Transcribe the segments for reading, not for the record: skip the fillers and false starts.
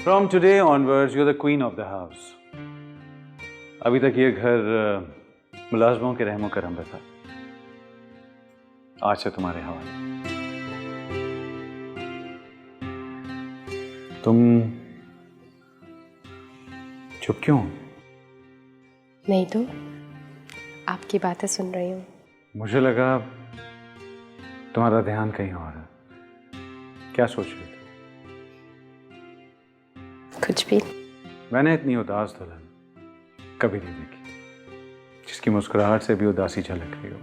From today onwards, you're the queen of the house. अभी तक ये घर मुलाजमों के रहमो करम पे था, आज से तुम्हारे हवाले। तुम चुप क्यों? नहीं तो आपकी बातें सुन रही हूँ। मुझे लगा तुम्हारा ध्यान कहीं और है। क्या सोच रही थी? कुछ भी। मैंने इतनी उदास दुल्हन कभी नहीं देखी, जिसकी मुस्कुराहट से भी उदासी झलक रही हो।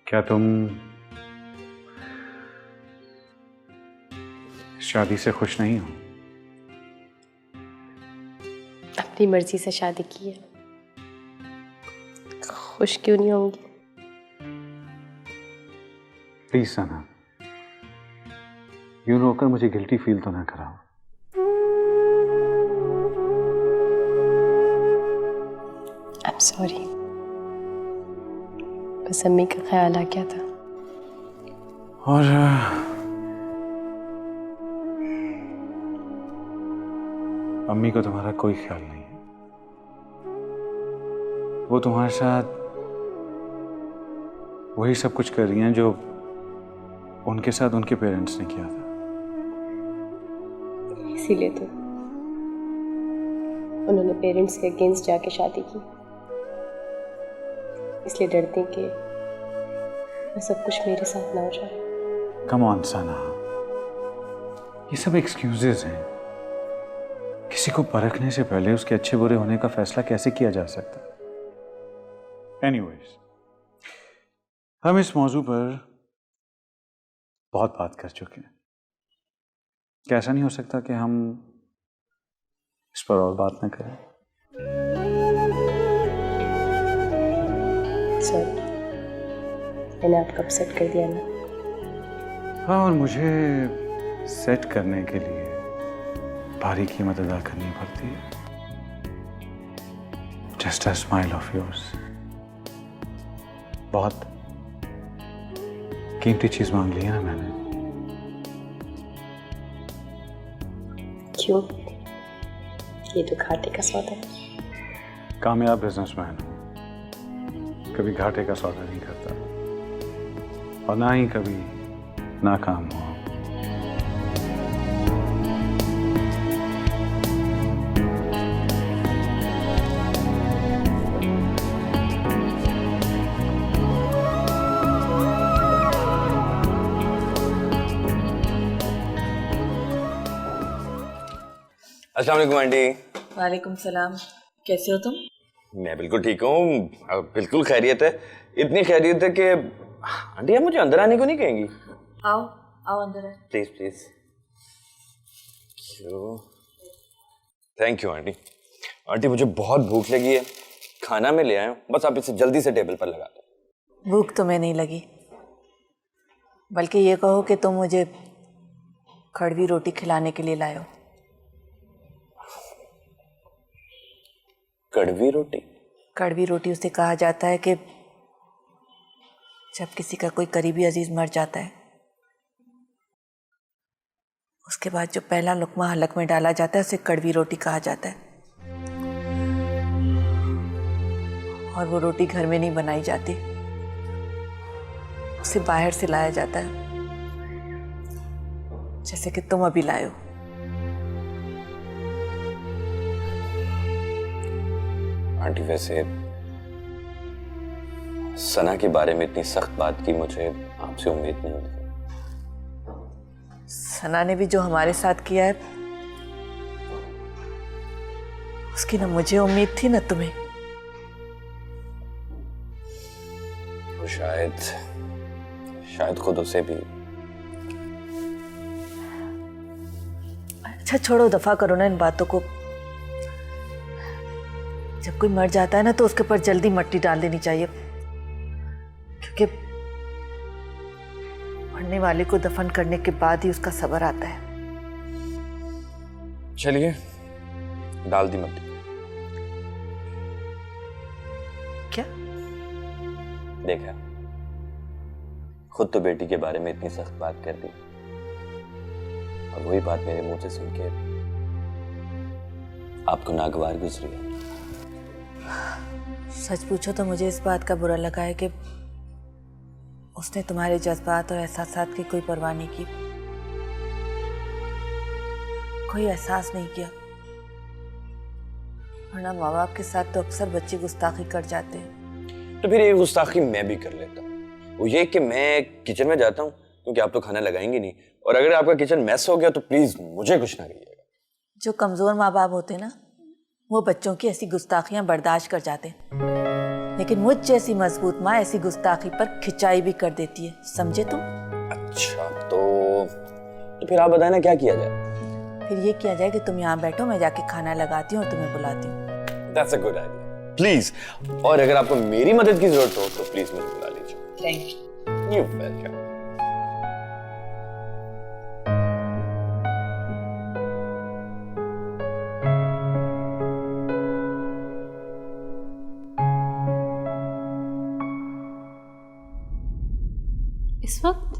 क्या तुम शादी से खुश नहीं हो? अपनी मर्जी से शादी की है, खुश क्यों नहीं होंगी? प्लीज सना, यूं रोकर मुझे गिल्टी फील तो ना कराओ। I'm sorry, बस अम्मी का ख्याल आ गया था। और अम्मी को तुम्हारा कोई ख्याल नहीं है। वो तुम्हारे साथ वही सब कुछ कर रही हैं जो उनके साथ उनके पेरेंट्स ने किया था। इसीलिए तो उन्होंने पेरेंट्स के अगेंस्ट जाके शादी की, इसलिए डरती कि सब कुछ मेरे साथ ना हो जाए। कम ऑन सना, ये सब एक्सक्यूजेस हैं। किसी को परखने से पहले उसके अच्छे बुरे होने का फैसला कैसे किया जा सकता है? एनीवेज, हम इस मौजू पर बहुत बात कर चुके हैं। क्या ऐसा नहीं हो सकता कि हम इस पर और बात न करें? सॉरी, मैंने आपको अपसेट कर दिया ना। हाँ, और मुझे सेट करने के लिए भारी कीमत अदा करनी पड़ती है। Just a smile of yours. बहुत कीमती चीज मांग ली है ना मैंने। क्यों? ये तो घाटे का सौदा है। कामयाब बिजनेसमैन हूं, कभी घाटे का सौदा नहीं करता और ना ही कभी नाकाम हुआ। अस्सलाम वालेकुम आंटी। वालेकुम सलाम। कैसे हो तुम? मैं बिल्कुल ठीक हूँ, बिल्कुल खैरियत है। इतनी खैरियत है कि आंटी आप मुझे अंदर आने को नहीं कहेंगी? आओ आओ अंदर है। Please please. क्यों? Thank you aunty. आंटी मुझे बहुत भूख लगी है, खाना मैं ले आया हूँ, बस आप इसे जल्दी से टेबल पर लगा दो। भूख तुम्हें नहीं लगी, बल्कि ये कहो कि तुम मुझे कड़वी रोटी खिलाने के लिए लाए हो। कड़वी रोटी? कड़वी रोटी उसे कहा जाता है कि जब किसी का कोई करीबी अजीज मर जाता है, उसके बाद जो पहला लुकमा हलक में डाला जाता है उसे कड़वी रोटी कहा जाता है। और वो रोटी घर में नहीं बनाई जाती, उसे बाहर से लाया जाता है, जैसे कि तुम अभी लाए हो। आंटी वैसे सना के बारे में इतनी सख्त बात की मुझे आपसे उम्मीद नहीं होती। सना ने भी जो हमारे साथ किया है उसकी ना मुझे उम्मीद थी ना तुम्हें। वो शायद खुद उसे भी। अच्छा छोड़ो, दफा करो ना इन बातों को। जब कोई मर जाता है ना तो उसके ऊपर जल्दी मट्टी डाल देनी चाहिए, क्योंकि मरने वाले को दफन करने के बाद ही उसका सब्र आता है। चलिए डाल दी मट्टी। क्या? देखा, खुद तो बेटी के बारे में इतनी सख्त बात कर दी, और वही बात मेरे मुंह से सुन के आपको नागवार गुजरी है। सच पूछो तो मुझे इस बात का बुरा लगा है कि उसने तुम्हारे जज्बात और एहसासात की कोई परवाह नहीं की, कोई एहसास नहीं किया। वरना माँ बाप के साथ तो अक्सर बच्चे गुस्ताखी कर जाते हैं। तो फिर ये गुस्ताखी मैं भी कर लेता हूँ। वो ये कि मैं किचन में जाता हूँ क्योंकि आप तो खाना लगाएंगे नहीं, और अगर आपका किचन मैस हो गया तो प्लीज मुझे कुछ ना कहिएगा। जो कमजोर माँ बाप होते हैं ना, वो बच्चों की ऐसी गुस्ताखियां बर्दाश्त कर जाते हैं, लेकिन मुझ जैसी मजबूत माँ ऐसी गुस्ताखी पर खिंचाई भी कर देती है, समझे तुम? अच्छा तो फिर आप बताए ना क्या किया जाए? फिर ये किया जाए कि तुम यहाँ बैठो, मैं जाके खाना लगाती हूँ और तुम्हें बुलाती हूँ। That's a good idea. Please, और अगर आपको मेरी मदद की जरूरत हो तो प्लीज मुझे बुला लीजिए। Thank you. You're welcome. इस वक्त?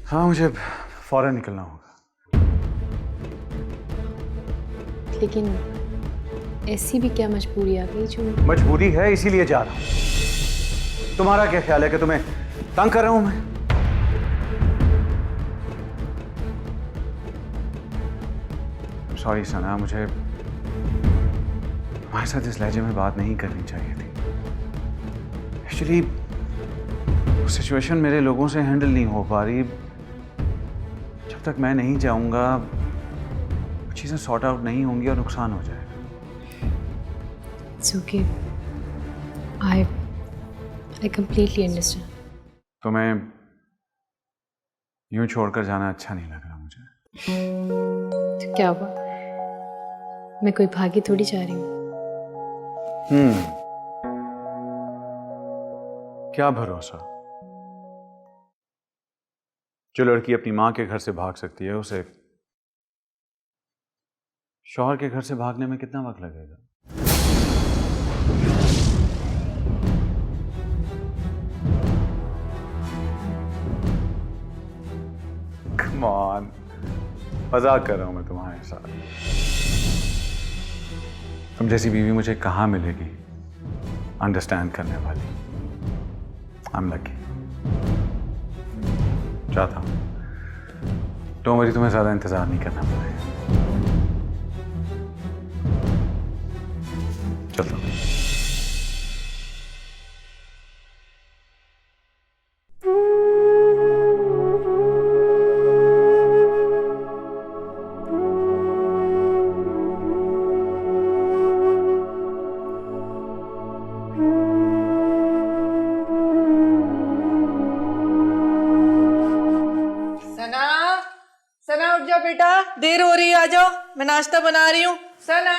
हाँ, मुझे फौरन निकलना होगा। लेकिन ऐसी भी क्या मजबूरी आ गई जो? मजबूरी है, इसीलिए जा रहा हूं। तुम्हारा क्या ख्याल है कि तुम्हें तंग कर रहा हूं मैं? सॉरी सना, मुझे तुम्हारे साथ इस लहजे में बात नहीं करनी चाहिए थी। एक्चुअली सिचुएशन मेरे लोगों से हैंडल नहीं हो पा रही। जब तक मैं नहीं जाऊंगा चीजें सॉर्ट आउट नहीं होंगी और नुकसान हो जाएगा। It's okay. I completely understand. तुम्हें यूं छोड़कर जाना अच्छा नहीं लग रहा मुझे। तो क्या हुआ? मैं कोई भागी थोड़ी जा रही हूँ। क्या भरोसा? जो लड़की अपनी मां के घर से भाग सकती है, उसे शौहर के घर से भागने में कितना वक्त लगेगा? Come on, मजाक कर रहा हूं मैं तुम्हारे साथ। तुम जैसी बीवी मुझे कहां मिलेगी अंडरस्टैंड करने वाली। I'm lucky। चाहता हूं तो मेरी तुम्हें ज्यादा इंतजार नहीं करना पड़ेगा। चलता हूं। सना उठ जाओ बेटा, देर हो रही है, आ जाओ, मैं नाश्ता बना रही हूँ। सना।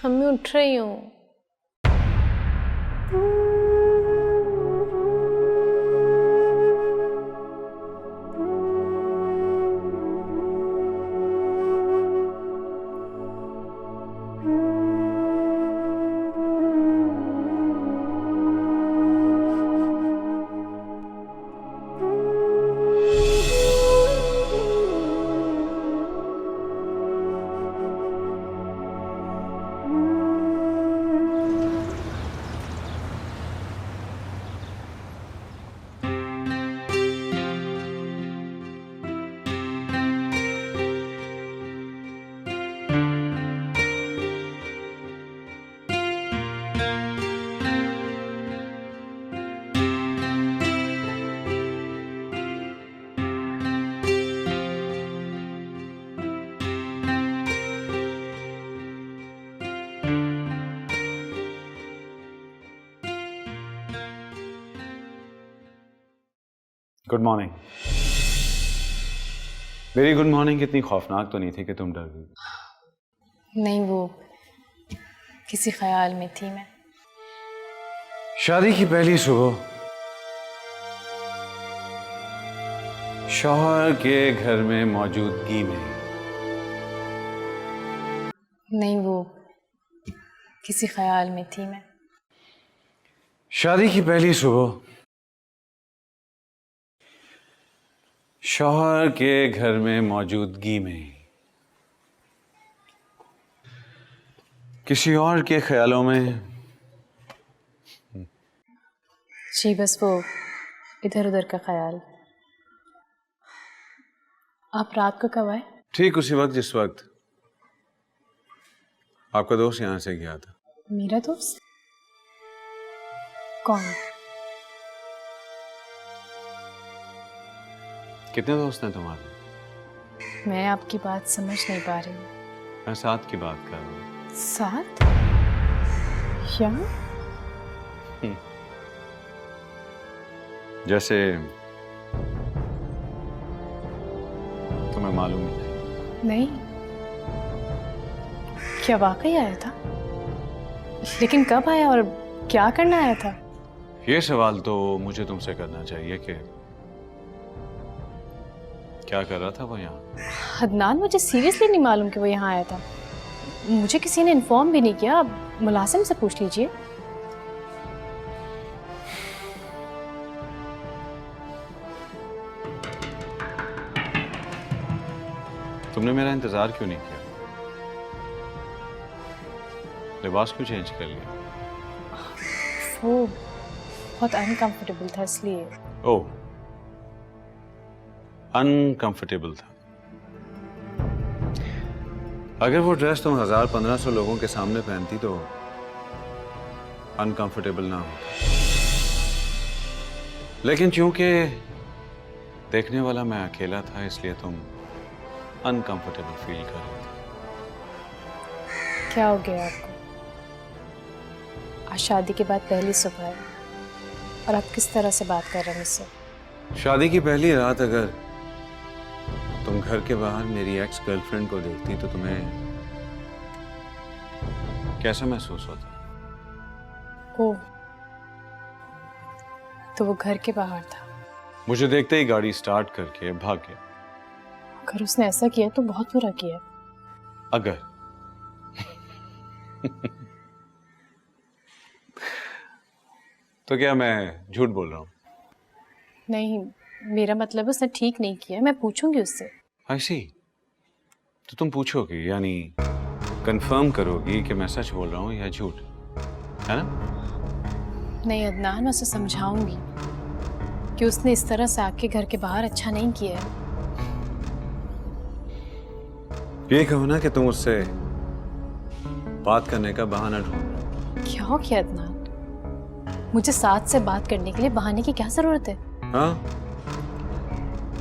अम्मी उठ रही हूँ। Good morning. मेरी गुड मॉर्निंग इतनी खौफनाक तो नहीं थी कि तुम डर गई। नहीं, वो किसी ख्याल में थी मैं। शादी की पहली सुबह शौहर के घर में मौजूदगी में। नहीं, वो किसी ख्याल में थी मैं। शादी की पहली सुबह शौहर के घर में मौजूदगी में किसी और के ख्यालों में जी बस वो इधर उधर का ख्याल। आप रात को कब आए? ठीक उसी वक्त जिस वक्त आपका दोस्त यहां से गया था। मेरा दोस्त? कौन? कितने दोस्त हैं तुम्हारे? मैं आपकी बात समझ नहीं पा रही हूँ। मैं साथ की बात कर रहा हूँ। साथ? क्या? जैसे तुम्हें मालूम ही नहीं। नहीं। क्या वाकई आया था? लेकिन कब आया और क्या करना आया था? ये सवाल तो मुझे तुमसे करना चाहिए कि क्या कर रहा था वो यहाँ। अदनान, मुझे सीरियसली नहीं मालूम कि वो यहाँ आया था। मुझे किसी ने इन्फॉर्म भी नहीं किया। आप मुलाजिम से पूछ लीजिए। तुमने मेरा इंतजार क्यों नहीं किया? लिबास क्यों चेंज कर लिया? वो बहुत अनकंफर्टेबल था इसलिए। ओह, अनकंफर्टेबल था। अगर वो ड्रेस तुम 1000-1500 लोगों के सामने पहनती तो अनकंफर्टेबल ना होता, लेकिन चूंकि देखने वाला मैं अकेला था इसलिए तुम अनकंफर्टेबल फील कर रही थी। क्या हो गया आपको? आज शादी के बाद पहली सुबह है और आप किस तरह से बात कर रहे हैं मुझसे? शादी की पहली रात अगर तुम घर के बाहर मेरी एक्स गर्लफ्रेंड को देखती तो तुम्हें कैसा महसूस होता? ओह, तो वो घर के बाहर था। मुझे देखते ही गाड़ी स्टार्ट करके भाग गया। अगर उसने ऐसा किया तो बहुत बुरा किया। अगर तो क्या मैं झूठ बोल रहा हूँ? नहीं, मेरा मतलब उसने ठीक नहीं किया। मैं पूछूंगी उससे। ऐसी तो तुम पूछोगी, यानी कंफर्म करोगी कि मैं सच बोल रहा हूँ या झूठ, है ना? नहीं अदनान, मैं उसे समझाऊंगी कि उसने इस तरह से आके घर के बाहर अच्छा नहीं किया है। ये कहो ना कि तुम उससे बात करने का बहाना ढूंढ रहे हो। क्या हो गया अदनान? मुझे साथ से बात करने के लिए बहाने की क्या जरूरत है? हाँ,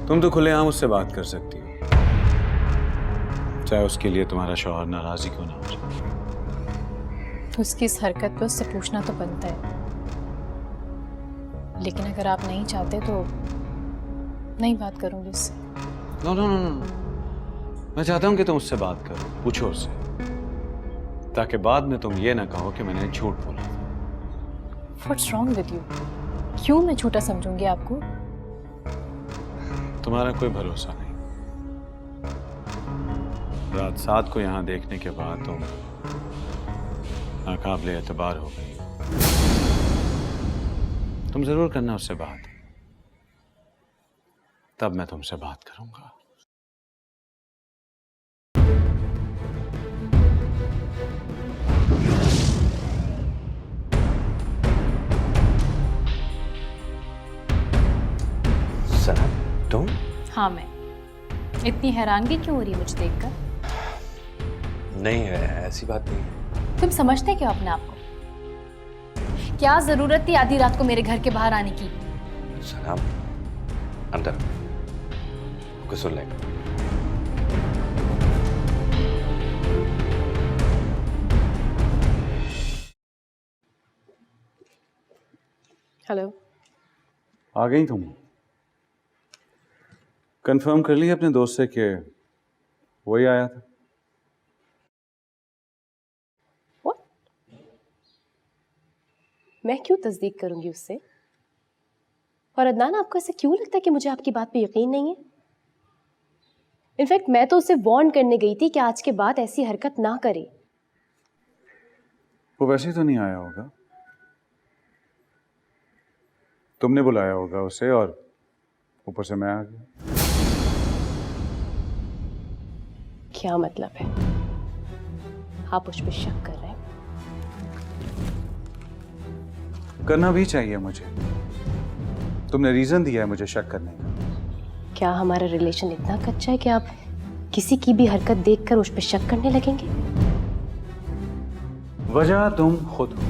तुम तो खुलेआम उससे बात कर सकती हो, चाहे उसके लिए तुम्हारा शौहर नाराजी क्यों ना हो जाए। उसकी इस हरकत पे उससे पूछना तो बनता है, लेकिन अगर आप नहीं चाहते तो नहीं बात करूंगी उससे। नो नो नो नो, मैं चाहता हूं कि तुम उससे बात करो, पूछो उससे, ताकि बाद में तुम ये ना कहो कि मैंने झूठ बोला। What's wrong with you? क्यों मैं झूठा समझूंगी आपको? तुम्हारा कोई भरोसा नहीं। रात 7 को यहाँ देखने के बाद तुम नाकाबिले एतबार हो गई। तुम जरूर करना उससे बात, तब मैं तुमसे बात करूंगा। सना, तुम? हाँ, मैं। इतनी हैरानगी क्यों हो रही है मुझे देखकर? नहीं, ऐसी बात नहीं। तुम समझते क्यों अपने आप को? क्या जरूरत थी आधी रात को मेरे घर के बाहर आने की? सना, अंदर कुछ सुन लेंगे। हेलो। आ गई तुम? कंफर्म कर ली अपने दोस्त से कि वही आया था? What? मैं क्यों तस्दीक करूंगी उससे? और अदनान, आपको ऐसा क्यों लगता है कि मुझे आपकी बात पे यकीन नहीं है? इनफैक्ट मैं तो उसे वार्न करने गई थी कि आज के बाद ऐसी हरकत ना करे। वो वैसे ही तो नहीं आया होगा, तुमने बुलाया होगा उसे और ऊपर से मैं आ गया। क्या मतलब है? आप उस पर शक कर रहे हैं? करना भी चाहिए मुझे। तुमने रीजन दिया है मुझे शक करने का। क्या हमारा रिलेशन इतना कच्चा है कि आप किसी की भी हरकत देखकर उस पर शक करने लगेंगे? वजह तुम खुद हो।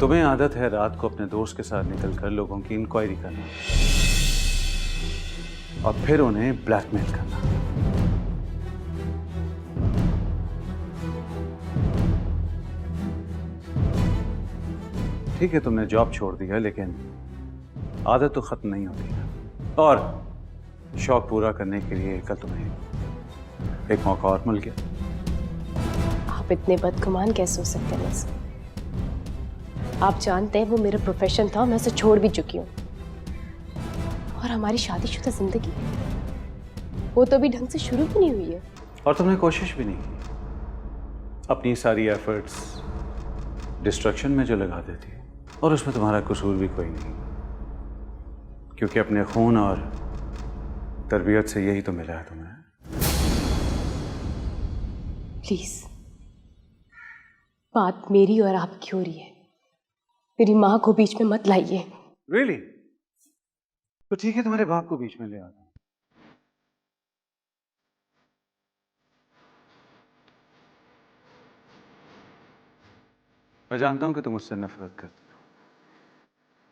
तुम्हें आदत है रात को अपने दोस्त के साथ निकलकर लोगों की इंक्वायरी करना और फिर उन्हें ब्लैकमेल करना। ठीक है, तुमने जॉब छोड़ दिया, लेकिन आदत तो खत्म नहीं होती है। और शौक पूरा करने के लिए कल तुम्हें एक मौका और मिल गया। आप इतने बदगुमान कैसे हो सकते हैं मुझसे? आप जानते हैं वो मेरा प्रोफेशन था, मैं उसे छोड़ भी चुकी हूँ। और हमारी शादीशुदा जिंदगी, वो तो अभी ढंग से शुरू भी नहीं हुई है। और तुमने कोशिश भी नहीं की। अपनी सारी एफर्ट्स डिस्ट्रक्शन में जो लगा देती, और उसमें तुम्हारा कसूर भी कोई नहीं, क्योंकि अपने खून और तरबियत से यही तो मिला है तुम्हें। प्लीज, बात मेरी और आपकी हो रही है, मेरी माँ को बीच में मत लाइए। रियली? तो ठीक है, तुम्हारे बाप को बीच में ले आता हूं। मैं जानता हूं कि तुम मुझसे नफरत करते हो,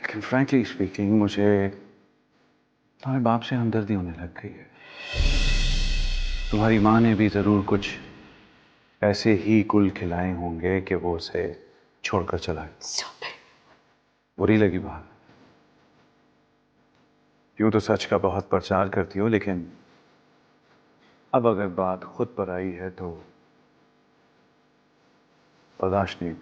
लेकिन फ्रैंकली स्पीकिंग मुझे तुम्हारे बाप से हमदर्दी होने लग गई है। तुम्हारी माँ ने भी जरूर कुछ ऐसे ही कुल खिलाए होंगे कि वो उसे छोड़कर चला गया। बुरी लगी बात। यूं तो सच का बहुत प्रचार करती हो, लेकिन अब अगर बात खुद पर आई है तो बर्दाश्त नहीं।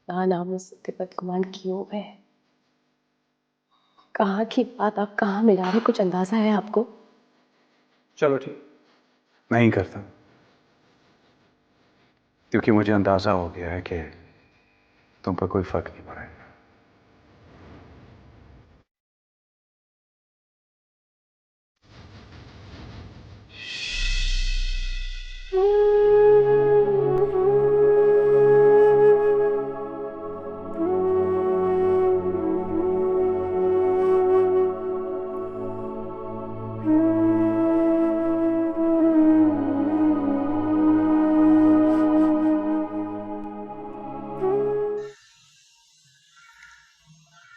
ना मुझसे बदगुमान क्यों है? कहाँ की बात आप कहाँ मिला रहे, कुछ अंदाजा है आपको? चलो ठीक, नहीं करता, क्योंकि मुझे अंदाजा हो गया है कि तुम पर कोई फर्क नहीं पड़ेगा।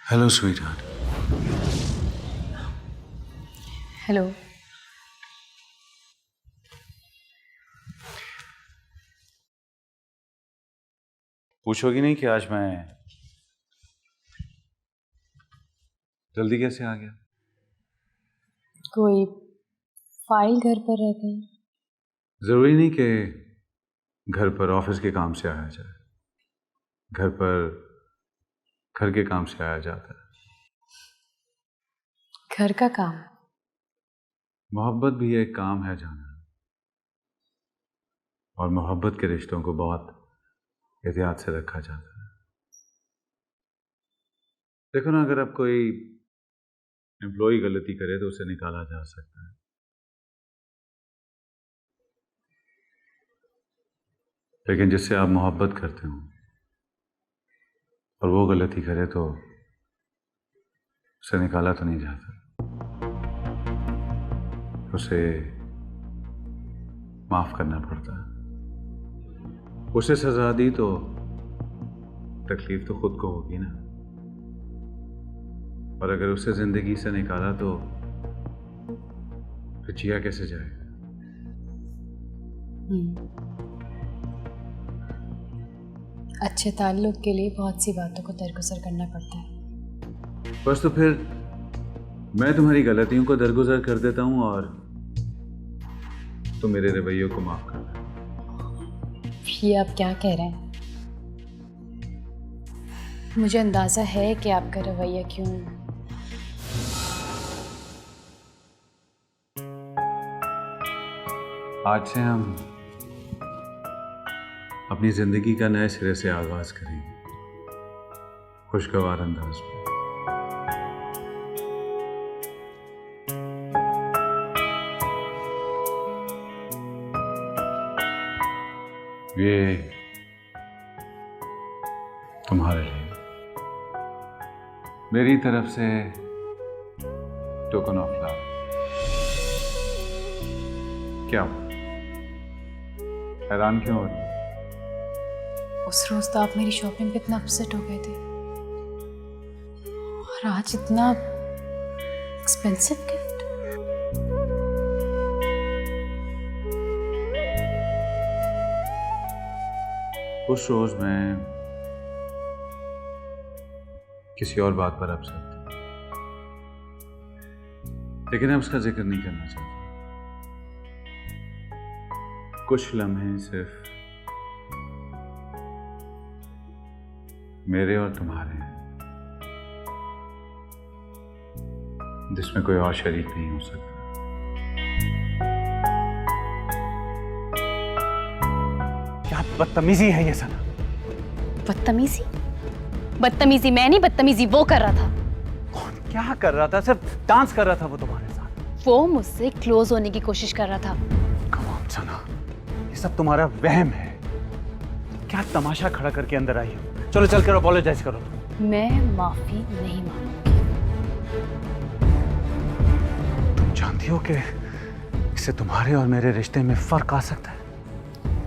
Hello sweetheart. हेलो। पूछोगी नहीं कि आज मैं जल्दी कैसे आ गया? कोई फाइल घर पर रह गई? जरूरी नहीं कि घर पर ऑफिस के काम से आया जाए, घर पर घर के काम से आया जाता है। घर का काम? मोहब्बत भी एक काम है जाना, और मोहब्बत के रिश्तों को बहुत एहतियात से रखा जाता है। देखो ना, अगर अब कोई एम्प्लॉय गलती करे तो उसे निकाला जा सकता है, लेकिन जिससे आप मोहब्बत करते हो और वो गलती करे तो उसे निकाला तो नहीं जाता, उसे माफ करना पड़ता है। उसे सजा दी तो तकलीफ तो खुद को होगी ना, और अगर उसे जिंदगी से निकाला तो फिर जिया कैसे जाएगा? अच्छे ताल्लुक के लिए बहुत सी बातों को दरगुजर करना पड़ता है। बस तो फिर मैं तुम्हारी गलतियों को दरगुजर कर देता हूं और तुम मेरे रवैयों को माफ कर दो। ये आप क्या कह रहे हैं? मुझे अंदाजा है कि आपका रवैया क्यों। आज से हम अपनी जिंदगी का नए सिरे से आगाज करेंगे। खुशगवार अंदाज में। ये तुम्हारे लिए मेरी तरफ से टोकन ऑफ लव। क्या हुआ? हैरान क्यों हो रही? उस रोज तो आप मेरी शॉपिंग पे इतना अपसेट हो गए थे, और आज इतना एक्सपेंसिव गिफ्ट। उस रोज मैं किसी और बात पर अपसेट था, लेकिन अब उसका जिक्र नहीं करना चाहता। कुछ लम्हे सिर्फ मेरे और तुम्हारे हैं, जिसमें कोई और शरीक नहीं हो सकता। क्या बदतमीजी है ये सना? बदतमीजी? बदतमीजी मैं नहीं, बदतमीजी वो कर रहा था। कौन क्या कर रहा था? सिर्फ डांस कर रहा था वो तुम्हारे साथ। वो मुझसे क्लोज होने की कोशिश कर रहा था। कम ऑन सना, ये सब तुम्हारा वहम है। क्या तमाशा खड़ा करके अंदर आई हो? चलो चल कर अपोलोजाइज करो। मैं माफी नहीं मांगूंगी। तुम जानती हो कि इससे तुम्हारे और मेरे रिश्ते में फर्क आ सकता है।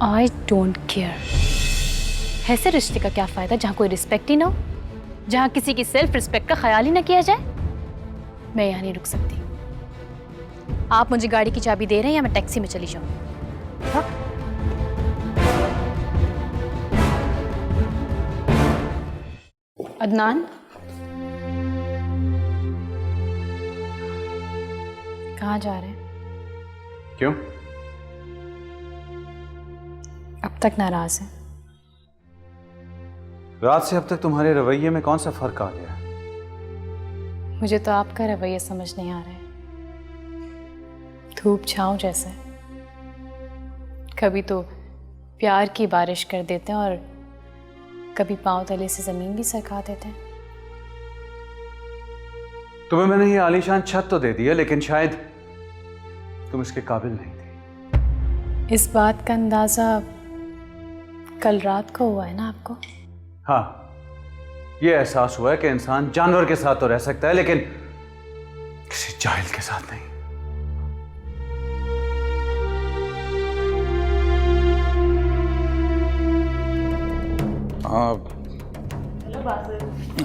I don't care. ऐसे रिश्ते का क्या फायदा जहां कोई रिस्पेक्ट ही ना हो, जहां किसी की सेल्फ रिस्पेक्ट का ख्याल ही ना किया जाए। मैं यहाँ नहीं रुक सकती। आप मुझे गाड़ी की चाबी दे रहे हैं या मैं टैक्सी में चली जाऊं? अदनान, कहाँ जा रहे हैं? क्यों? अब तक नाराज है। रात से अब तक तुम्हारे रवैये में कौन सा फर्क आ गया? मुझे तो आपका रवैया समझ नहीं आ रहा है। धूप छांव जैसा है। कभी तो प्यार की बारिश कर देते हैं और कभी पांव तले से जमीन भी सरका देते हैं। तुम्हें मैंने ये आलीशान छत तो दे दी है, लेकिन शायद तुम इसके काबिल नहीं थी। इस बात का अंदाजा कल रात को हुआ है ना आपको? हाँ, ये एहसास हुआ है कि इंसान जानवर के साथ तो रह सकता है, लेकिन किसी जाहिल के साथ नहीं।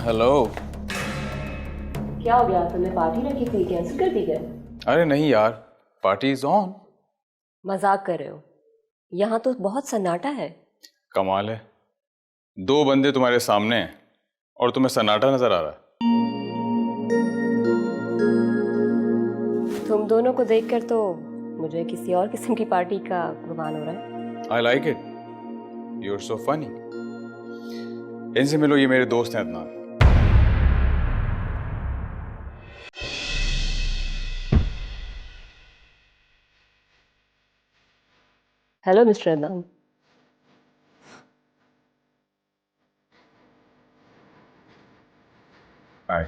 हेलो। क्या हो गया? तुमने पार्टी रखी थी, कैंसिल कर दी क्या? अरे नहीं यार, पार्टी इज ऑन। मजाक कर रहे हो? यहाँ तो बहुत सन्नाटा है। कमाल है, 2 बंदे तुम्हारे सामने हैं और तुम्हें सन्नाटा नजर आ रहा है। तुम दोनों को देखकर तो मुझे किसी और किस्म की पार्टी का गुमान हो रहा है। I like it, you are so funny. इनसे मिलो, ये मेरे दोस्त हैं Adnan. Hello mister Adnan. Hi.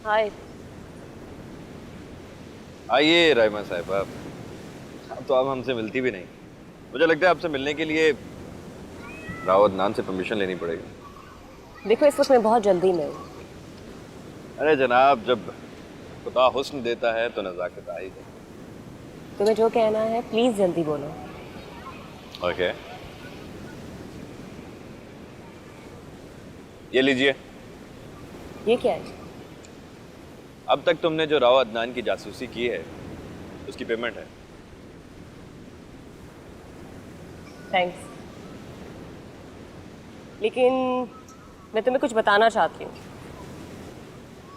Hi. आइए राइमा साहिबा, अब तो आप हमसे मिलती भी नहीं। मुझे लगता है आपसे मिलने के लिए राव अदनान से परमिशन लेनी पड़ेगी। देखो, इस वक्त मैं बहुत जल्दी में हूँ। अरे जनाब, जब खुदा हुस्न देता है तो नज़ाकत आ ही जाती है। तुम्हें जो कहना है प्लीज जल्दी बोलो। ओके, ये लीजिए। ये क्या है? अब तक तुमने जो राव अदनान की जासूसी की है उसकी पेमेंट है। थैंक्स, लेकिन मैं तुम्हें कुछ बताना चाहती हूँ।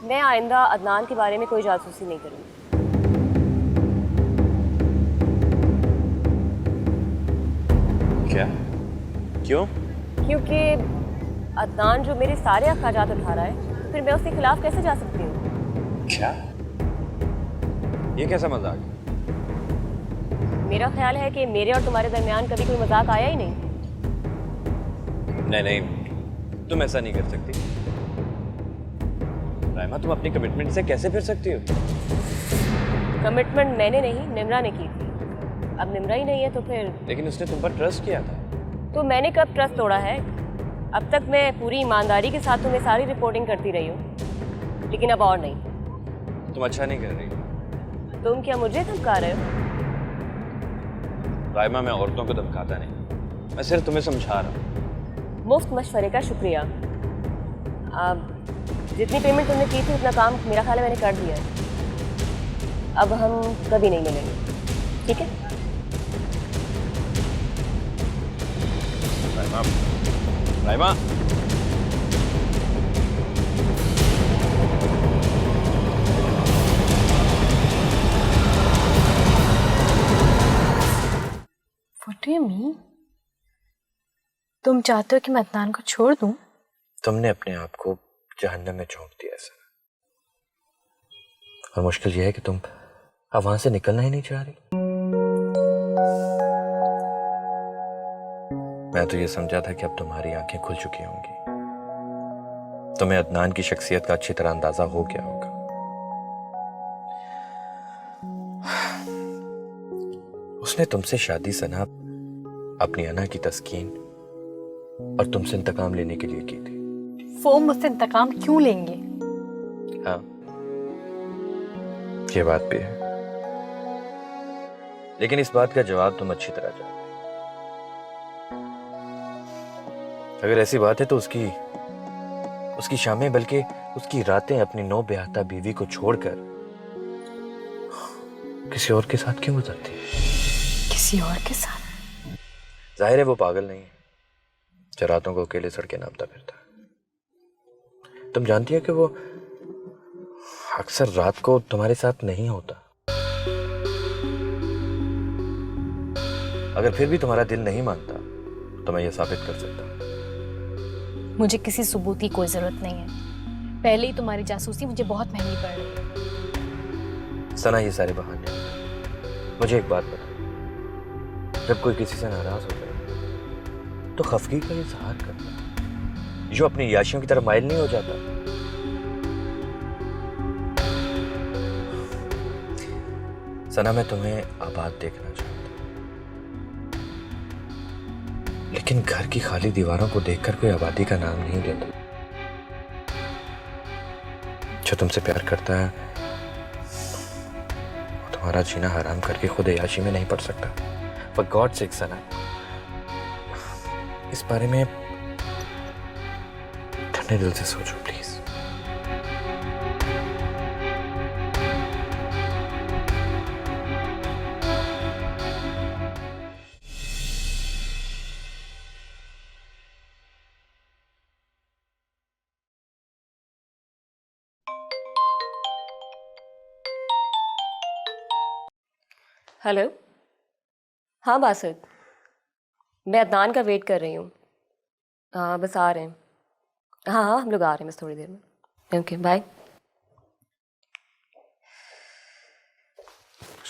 मैं आइंदा अदनान के बारे में कोई जासूसी नहीं करूँगी। क्या? क्यों? क्योंकि अदनान जो मेरे सारे अखराजात उठा रहा है, तो फिर मैं उसके खिलाफ कैसे जा सकती हूँ? क्या? ये कैसा मजाक? मेरा ख्याल है कि मेरे और तुम्हारे दरमियान कभी कोई मजाक आया ही नहीं। नहीं नहीं, तुम ऐसा नहीं कर सकती। राइमा, तुम अपनी कमिटमेंट से कैसे फिर सकती हो? कमिटमेंट मैंने नहीं, निम्रा ने की थी। अब निम्रा ही नहीं है तो फिर। लेकिन उसने तुम पर ट्रस्ट किया था। तो मैंने कब ट्रस्ट तोड़ा है? अब तक मैं पूरी ईमानदारी के साथ तुम्हें सारी रिपोर्टिंग करती रही हूँ, लेकिन अब और नहीं। तुम अच्छा नहीं कर रही। तुम क्या मुझे धमका रहे हो? राइमा, मैं औरतों को धमकाता नहीं, मैं सिर्फ तुम्हें समझा रहा हूँ। मुफ्त मशवरे का शुक्रिया। अब जितनी पेमेंट तुमने की थी उतना काम मेरा ख्याल है मैंने कर दिया है। अब हम कभी नहीं मिलेंगे, ठीक है? Raima, Raima, What do you mean? तुम चाहते हो कि मैं अदनान को छोड़ दूं? तुमने अपने आप को जहन्नम में झोंक दिया सर। और मुश्किल यह है कि तुम अब वहां से निकलना ही नहीं चाह रही। मैं तो ये समझा था कि अब तुम्हारी आंखें खुल चुकी होंगी, तुम्हें अदनान की शख्सियत का अच्छी तरह अंदाजा हो गया होगा। उसने तुमसे शादी सना अपनी अना की तस्कीन और तुमसे इंतकाम लेने के लिए की थी। वो मुझसे इंतकाम क्यों लेंगे? हाँ, ये बात भी है, लेकिन इस बात का जवाब तुम अच्छी तरह जानते हो। अगर ऐसी बात है तो उसकी शामें बल्कि उसकी रातें अपनी नौ ब्याहता बीवी को छोड़कर किसी और के साथ क्यों गुजरती है? किसी और के साथ? जाहिर है वो पागल नहीं है जो रातों को अकेले सड़कें नापता फिरता है। तुम जानती हो कि वो अक्सर रात को तुम्हारे साथ नहीं होता। अगर फिर भी तुम्हारा दिल नहीं मानता तो मैं ये साबित कर सकता हूं। मुझे किसी सबूत की कोई जरूरत नहीं है। पहले ही तुम्हारी जासूसी मुझे बहुत महंगी पड़ रही है। सना, ये सारे बहाने। मुझे एक बात बता, जब कोई किसी से नाराज होता है तो खफगी का इजहार करता है, जो अपनी याशियों की तरफ माइल नहीं हो जाता। सना, मैं तुम्हें आबाद देखना चाहता हूं, लेकिन घर की खाली दीवारों को देखकर कोई आबादी का नाम नहीं लेता। जो तुमसे प्यार करता है वो तुम्हारा जीना हराम करके खुद याशी में नहीं पड़ सकता। For God's sake, सना, इस बारे में ठंडे दिल से सोचो प्लीज। हेलो। हाँ बासित, मैं अदनान का वेट कर रही हूँ। हाँ बस आ रहे हैं। हाँ हम लोग आ रहे हैं बस थोड़ी देर में। Okay bye.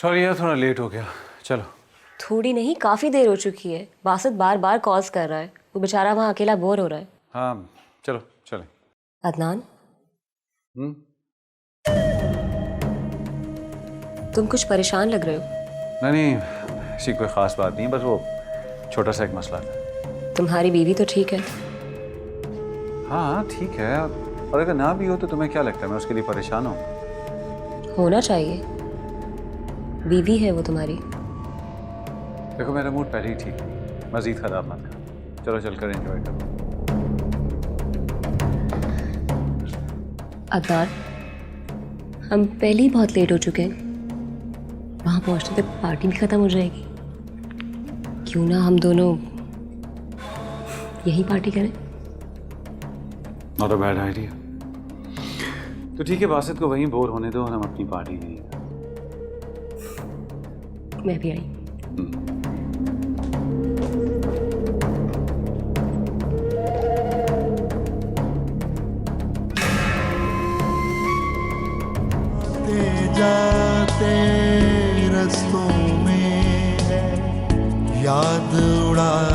सॉरी यार, थोड़ा लेट हो गया। चलो। थोड़ी नहीं, काफ़ी देर हो चुकी है। बासित बार बार कॉल्स कर रहा है, वो बेचारा वहाँ अकेला बोर हो रहा है। हाँ चलो चले। अदनान, तुम कुछ परेशान लग रहे हो। नहीं, ऐसी कोई ख़ास बात नहीं, बस वो छोटा सा एक मसला था। तुम्हारी बीवी तो ठीक है? हाँ ठीक है, और अगर ना भी हो तो तुम्हें क्या लगता है मैं उसके लिए परेशान हूँ? होना चाहिए, बीवी है वो तुम्हारी। देखो मेरा मूड पहले ही ठीक है, मज़ीद ख़राब मत कर। चलो चलकर एंजॉय करो। अदनान, हम पहले ही बहुत लेट हो चुके हैं। वहाँ पहुँचने तक पार्टी भी ख़त्म हो जाएगी। क्यों ना हम दोनों यही पार्टी करें? Not a bad idea. तो ठीक है, बासित को वहीं बोर होने दो और हम अपनी पार्टी नहीं। मैं भी आई। जाते रस्तों में है, याद उड़ा